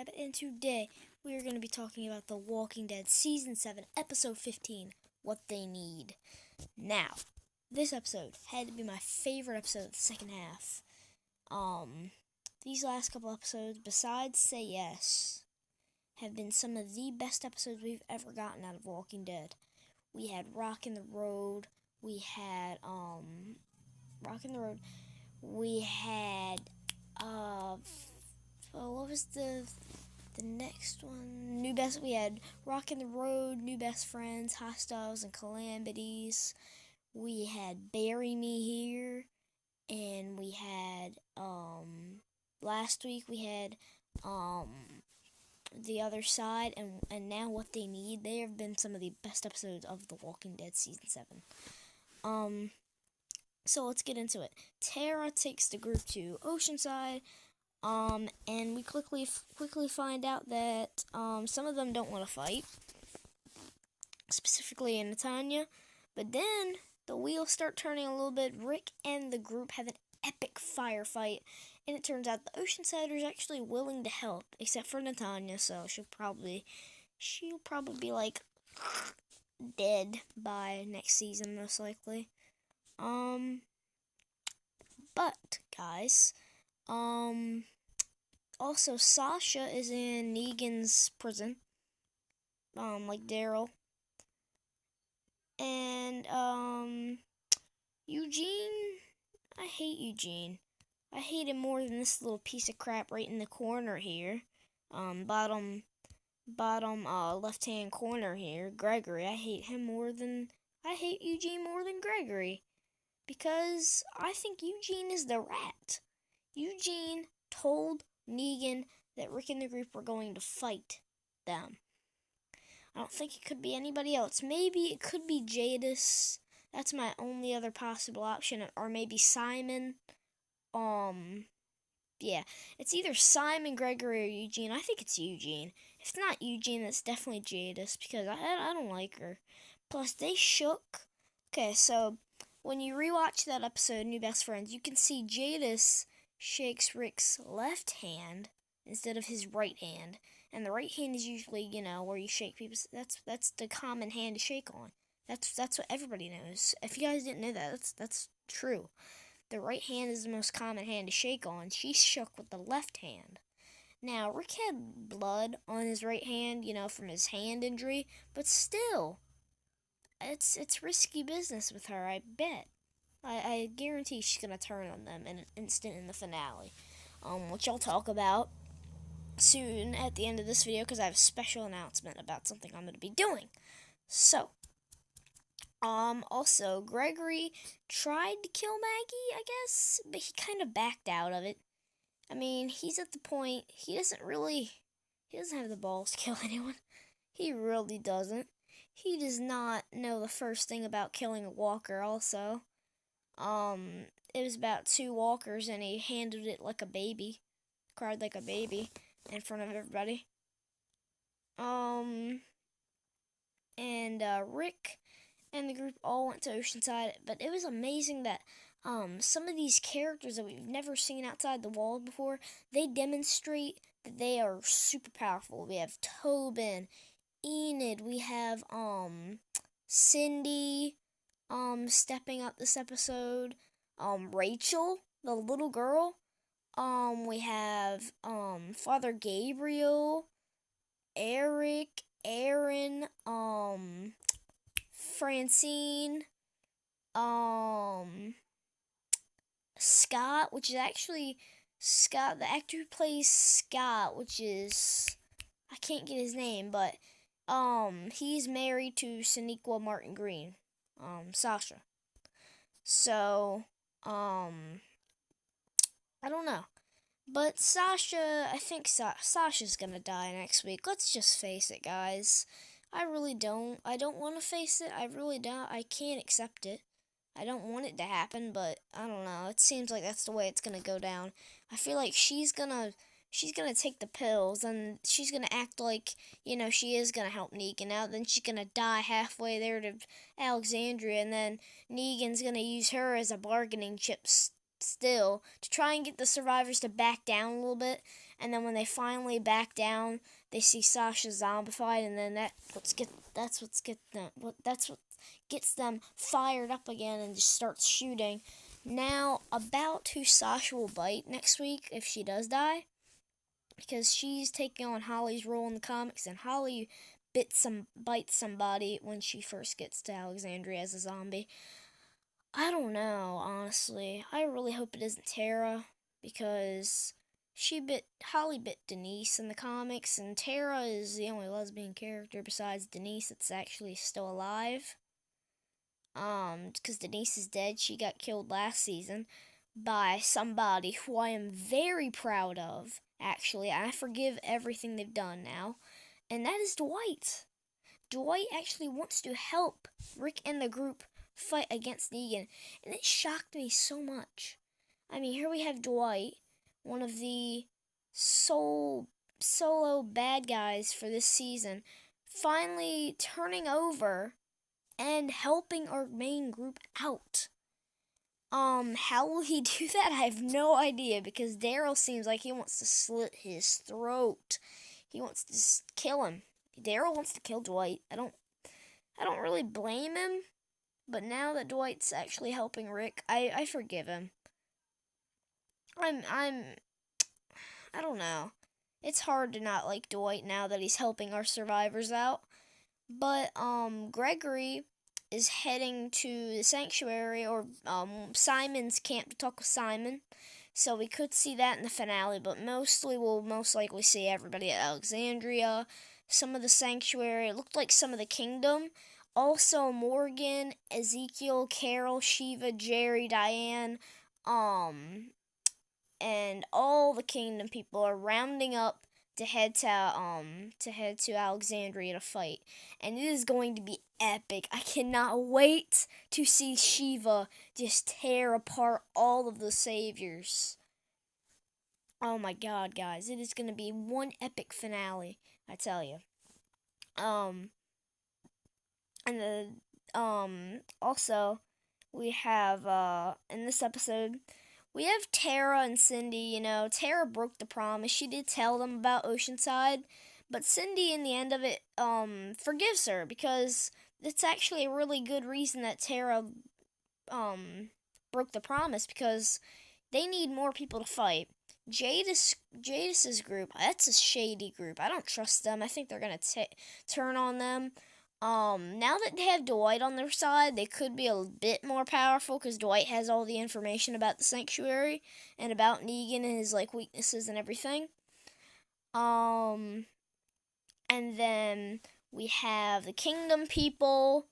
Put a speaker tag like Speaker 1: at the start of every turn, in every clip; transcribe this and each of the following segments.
Speaker 1: Rabbit, and today we are going to be talking about The Walking Dead Season 7, Episode 15, What They Need. Now, this episode had to be my favorite episode of the second half. These last couple episodes, besides Say Yes, have been some of the best episodes we've ever gotten out of Walking Dead. We had Rock in the Road, we had, what was the next one? We had Rock in the Road, New Best Friends, Hostiles and Calamities. We had Bury Me Here, and we had, last week we had, The Other Side, and now What They Need. They have been some of the best episodes of The Walking Dead Season 7. So let's get into it. Tara takes the group to Oceanside, and we quickly find out that some of them don't want to fight, specifically Natanya. But then the wheels start turning a little bit. Rick and the group have an epic firefight, and it turns out the Oceansiders actually willing to help, except for Natanya. So she'll probably be like dead by next season, most likely. But guys, also Sasha is in Negan's prison, like Daryl. And, Eugene, I hate Eugene. I hate him more than this little piece of crap right in the corner here. Bottom left-hand corner here, Gregory. I hate Eugene more than Gregory. Because I think Eugene is the rat. Eugene told Negan that Rick and the group were going to fight them. I don't think it could be anybody else. Maybe it could be Jadis. That's my only other possible option. Or maybe Simon. Yeah. It's either Simon, Gregory, or Eugene. I think it's Eugene. If it's not Eugene, it's definitely Jadis. Because I don't like her. Plus, they shook. Okay, so when you rewatch that episode, New Best Friends, you can see Jadis shakes Rick's left hand instead of his right hand. And the right hand is usually, where you shake people. That's the common hand to shake on. That's what everybody knows. If you guys didn't know that, that's true. The right hand is the most common hand to shake on. She shook with the left hand. Now, Rick had blood on his right hand, from his hand injury, but still, it's risky business with her, I bet. I guarantee she's gonna turn on them in an instant in the finale, which I'll talk about soon at the end of this video, because I have a special announcement about something I'm going to be doing. So, also, Gregory tried to kill Maggie, I guess, but he kind of backed out of it. I mean, he's at the point, he doesn't have the balls to kill anyone. He really doesn't. He does not know the first thing about killing a walker, also. It was about 2 walkers, and he handled it like a baby. Cried like a baby in front of everybody. Rick and the group all went to Oceanside, but it was amazing that some of these characters that we've never seen outside the walls before, they demonstrate that they are super powerful. We have Tobin, Enid, we have Cindy stepping up this episode, Rachel, the little girl. We have, Father Gabriel, Eric, Aaron, Francine, Scott, which is actually Scott, the actor who plays Scott, which is, I can't get his name, but, he's married to Sonequa Martin Green, Sasha. So, I don't know. But Sasha, I think Sasha's gonna die next week. Let's just face it, guys. I really don't. I don't want to face it. I really don't. I can't accept it. I don't want it to happen, but I don't know. It seems like that's the way it's gonna go down. I feel like she's gonna take the pills, and she's gonna act like, she is gonna help Negan out. Then she's gonna die halfway there to Alexandria, and then Negan's gonna use her as a bargaining chip still to try and get the survivors to back down a little bit. And then when they finally back down, they see Sasha zombified, and then that's what gets them fired up again and just starts shooting. Now, about who Sasha will bite next week if she does die, because she's taking on Holly's role in the comics, and Holly bites somebody when she first gets to Alexandria as a zombie. I don't know, honestly. I really hope it isn't Tara, because Holly bit Denise in the comics, and Tara is the only lesbian character besides Denise that's actually still alive. Because Denise is dead. She got killed last season by somebody who I am very proud of, actually. I forgive everything they've done now, and that is Dwight. Dwight actually wants to help Rick and the group fight against Negan, and it shocked me so much. I mean, here we have Dwight, one of the solo bad guys for this season, finally turning over and helping our main group out. How will he do that? I have no idea, because Daryl seems like he wants to slit his throat. He wants to kill him. Daryl wants to kill Dwight. I don't really blame him, but now that Dwight's actually helping Rick, I forgive him. I don't know. It's hard to not like Dwight now that he's helping our survivors out. But Gregory is heading to the sanctuary, or Simon's camp, to talk with Simon. So we could see that in the finale, but we'll most likely see everybody at Alexandria, some of the sanctuary. It looked like some of the kingdom. Also Morgan, Ezekiel, Carol, Shiva, Jerry, Diane, and all the kingdom people are rounding up to head to Alexandria to fight, and it is going to be epic. I cannot wait to see Shiva just tear apart all of the saviors. Oh my god, guys, it is going to be one epic finale, I tell you. Also, we have in this episode, we have Tara and Cindy. Tara broke the promise. She did tell them about Oceanside, but Cindy, in the end of it, forgives her, because it's actually a really good reason that Tara, broke the promise, because they need more people to fight. Jadis's group, that's a shady group. I don't trust them. I think they're going to turn on them. Now that they have Dwight on their side, they could be a bit more powerful, because Dwight has all the information about the sanctuary and about Negan and his weaknesses and everything. And then we have the Kingdom people,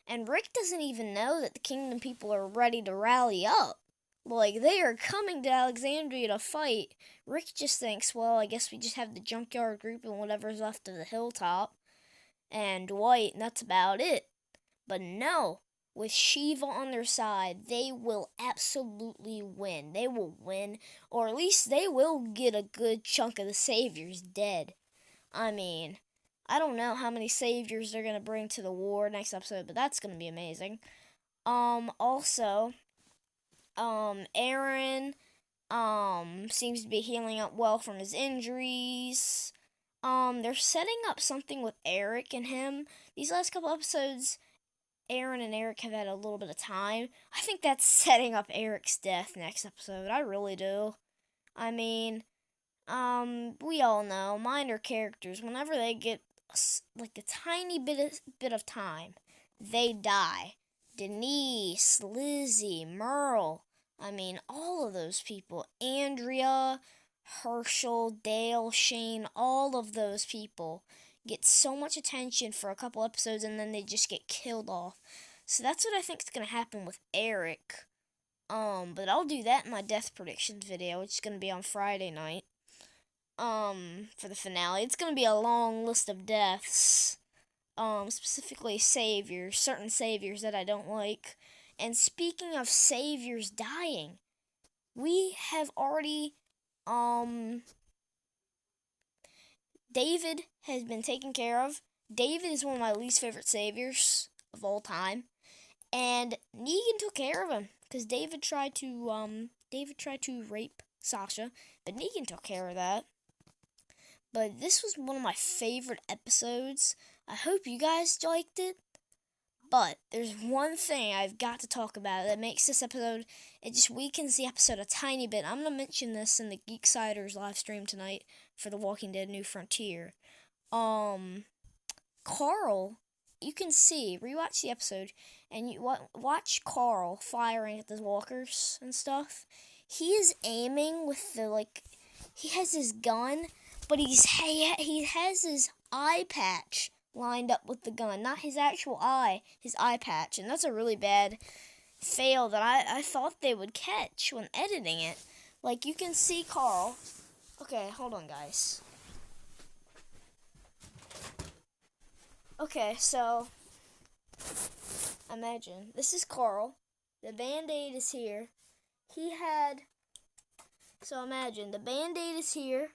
Speaker 1: and Rick doesn't even know that the Kingdom people are ready to rally up. They are coming to Alexandria to fight. Rick just thinks, well, I guess we just have the junkyard group and whatever's left of the hilltop and Dwight, and that's about it. But no, with Shiva on their side, they will absolutely win. They will win, or at least they will get a good chunk of the saviors dead. I mean, I don't know how many saviors they're going to bring to the war next episode, but that's going to be amazing. Also, Aaron, seems to be healing up well from his injuries. They're setting up something with Eric and him. These last couple episodes, Aaron and Eric have had a little bit of time. I think that's setting up Eric's death next episode. I really do. I mean, we all know minor characters, whenever they get a tiny bit of time, they die. Denise, Lizzie, Merle, I mean, all of those people. Andrea, Herschel, Dale, Shane, all of those people get so much attention for a couple episodes, and then they just get killed off. So that's what I think is going to happen with Eric. But I'll do that in my death predictions video, which is going to be on Friday night. For the finale. It's going to be a long list of deaths. Specifically saviors, certain saviors that I don't like. And speaking of saviors dying, we have already, David has been taken care of. David is one of my least favorite saviors of all time. And Negan took care of him. because David tried to rape Sasha, but Negan took care of that. But this was one of my favorite episodes. I hope you guys liked it. But there's one thing I've got to talk about that makes this episode, it just weakens the episode a tiny bit. I'm going to mention this in the Geeksiders live stream tonight for The Walking Dead New Frontier. Carl, you can see, rewatch the episode, and you watch Carl firing at the walkers and stuff. He is aiming with the, he has his gun, but he has his eye patch lined up with the gun, not his actual eye, his eye patch, and that's a really bad fail that I thought they would catch when editing it. Like, you can see Carl. Okay, hold on, guys. Okay, so imagine this is Carl. The band-aid is here. So imagine the band-aid is here.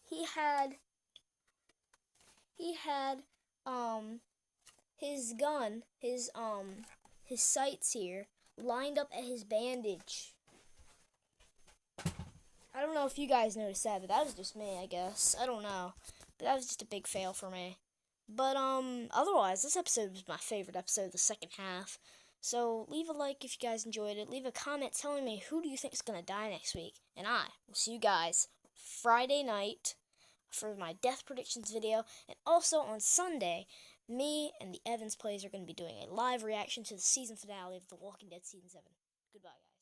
Speaker 1: He had his gun, his sights here lined up at his bandage. I don't know if you guys noticed that, but that was just me, I guess. I don't know. But that was just a big fail for me. But otherwise, this episode was my favorite episode of the second half. So leave a like if you guys enjoyed it. Leave a comment telling me who do you think is going to die next week. And I will see you guys Friday night for my death predictions video, and also on Sunday, me and the Evans Plays are going to be doing a live reaction to the season finale of The Walking Dead Season 7. Goodbye, guys.